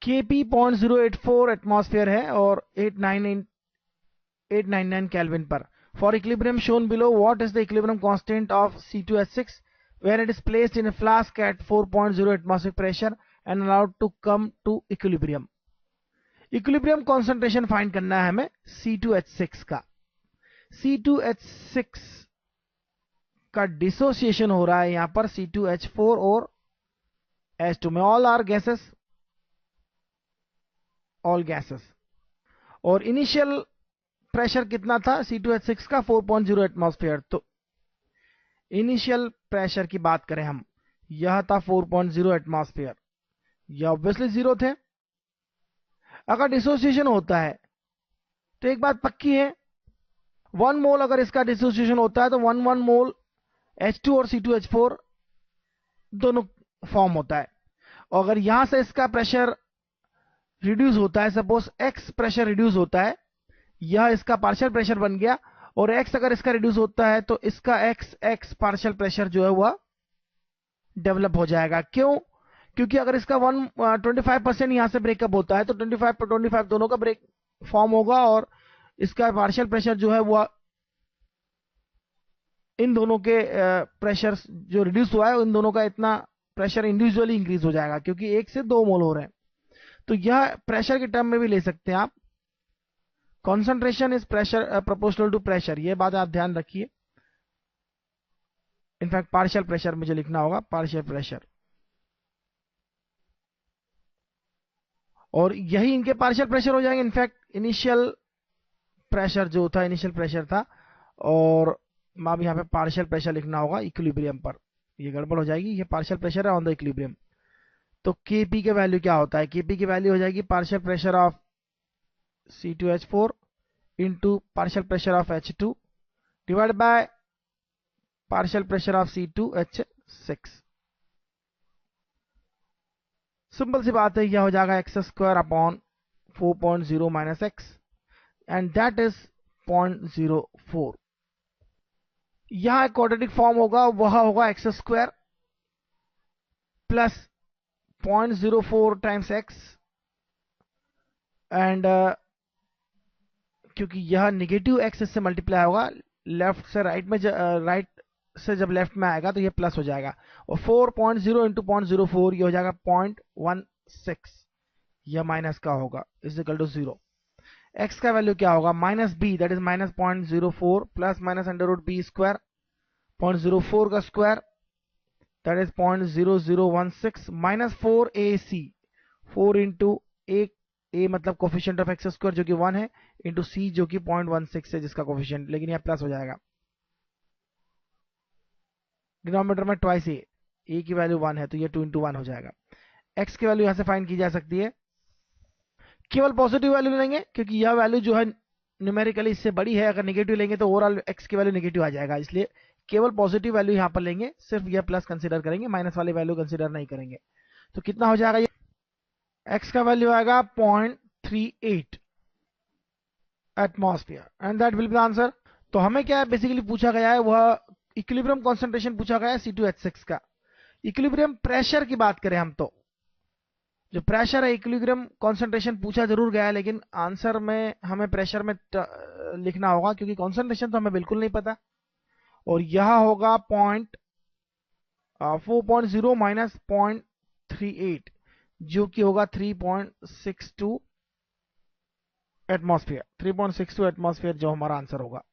Kp 0.084 atmosphere है और 899 kelvin पर. For equilibrium shown below, what is the equilibrium constant of C2H6 when it is placed in a flask at 4.0 atmospheric pressure and allowed to come to equilibrium? Equilibrium concentration find करना है हमें C2H6 का. C2H6 का dissociation हो रहा है यहां पर C2H4 और H2 में. All are gases, all gases. और इनिशियल प्रेशर कितना था C2H6 का? 4.0 एटमॉस्फेयर. तो इनिशियल प्रेशर की बात करें हम, यह था 4.0 एटमॉस्फेयर. यह ऑब्वियसली जीरो थे. अगर डिसोसिएशन होता है तो एक बात पक्की है, 1 मोल अगर इसका डिसोसिएशन होता है तो 1 मोल H2 और C2H4 दोनों फॉर्म होता है. और अगर यहां से इसका प्रेशर रिड्यूस होता है, सपोज X प्रेशर रिड्यूस होता है, यह इसका पार्शियल प्रेशर बन गया, और X अगर इसका रिड्यूस होता है तो इसका X पार्शियल प्रेशर जो है वह डेवलप हो जाएगा. क्यों? क्योंकि अगर इसका 25% यहां से ब्रेकअप होता है तो 25 दोनों का ब्रेक फॉर्म होगा, और इसका पार्शियल प्रेशर जो है वह इन दोनों के प्रेशर जो रिड्यूस हुआ है इन दोनों का इतना प्रेशर इंडिविजुअली इंक्रीज हो जाएगा, क्योंकि 1 से 2 मोल हो रहे हैं. तो यह प्रेशर के टर्म में भी ले सकते हैं आप. Concentration is pressure proportional to pressure, यह बात आप ध्यान रखिए. इनफैक्ट पार्शियल प्रेशर मुझे लिखना होगा, पार्शियल प्रेशर. और यही इनके पार्शियल प्रेशर हो जाएंगे. इनफैक्ट इनिशियल प्रेशर जो था, इनिशियल प्रेशर था, और अब यहां पे पार्शियल प्रेशर लिखना होगा इक्विलिब्रियम पर. ये गड़बड़ हो जाएगी, ये पार्शियल प्रेशर है ऑन द इक्विलिब्रियम. तो Kp के वैल्यू क्या होता है? Kp की वैल्यू हो जाएगी partial pressure of C2H4 into partial pressure of H2 divide by partial pressure of C2H6. Simple सी बात है, यह हो जाएगा x² upon 4.0 minus x, and that is 0.04. यहां एक क्वाड्रेटिक फॉर्म होगा, वह होगा x² plus 0.04 times x, and क्योंकि यह नेगेटिव x इससे मल्टीप्लाई होगा, लेफ्ट से राइट में, राइट से जब लेफ्ट में आएगा तो यह प्लस हो जाएगा, और 4.0 इंटू 0.04 ये हो जाएगा 0.16. यह माइनस का होगा, इज इक्वल टू 0. x का वैल्यू क्या होगा? Minus b, that is minus 0.04 plus minus √b square, 0.04 का square that is 0.0016 minus 4ac, 4 into a मतलब कोफिशिएंट ऑफ एक्स स्क्वायर जो कि 1 है, इंटू c जो कि 0.16 है जिसका कोफिशिएंट, लेकिन यह प्लस हो जाएगा. डिनोमिनेटर में ट्वाइस a की वैल्यू 1 है तो ये 2 इंटू 1 हो जाएगा. x की वैल्यू यहां से फाइंड की जा सकती है. केवल पॉजिटिव वैल्यू लेंगे क्योंकि यह वैल्यू जो है न्यूमेरिकली इससे बड़ी है. अगर नेगेटिव लेंगे तो ओवरऑल x की वैल्यू नेगेटिव आ जाएगा, इसलिए केवल पॉजिटिव वैल्यू यहां पर लेंगे. सिर्फ यह प्लस कंसीडर करेंगे, माइनस वाली वैल्यू कंसीडर नहीं करेंगे. तो कितना हो जाएगा? ये x का वैल्यू आएगा 0.38 atmosphere, and that will be the answer. तो हमें क्या बेसिकली पूछा गया है, वह इक्विलिब्रियम कॉन्सेंट्रेशन पूछा गया है C2H6 का. इक्विलिब्रियम प्रेशर की बात करें हम तो जो प्रेशर है, इक्विलिब्रियम कॉन्सेंट्रेशन पूछा जरूर गया है, लेकिन आंसर में हमें प्रेशर में लिखना होगा क्योंकि कॉन्सेंट्रेशन तो हमें बिल्कुल नहीं पता. और यह होगा 4.0 माइनस 0.38 जो कि होगा 3.62 एटमॉस्फेयर. 3.62 एटमॉस्फेयर जो हमारा आंसर होगा.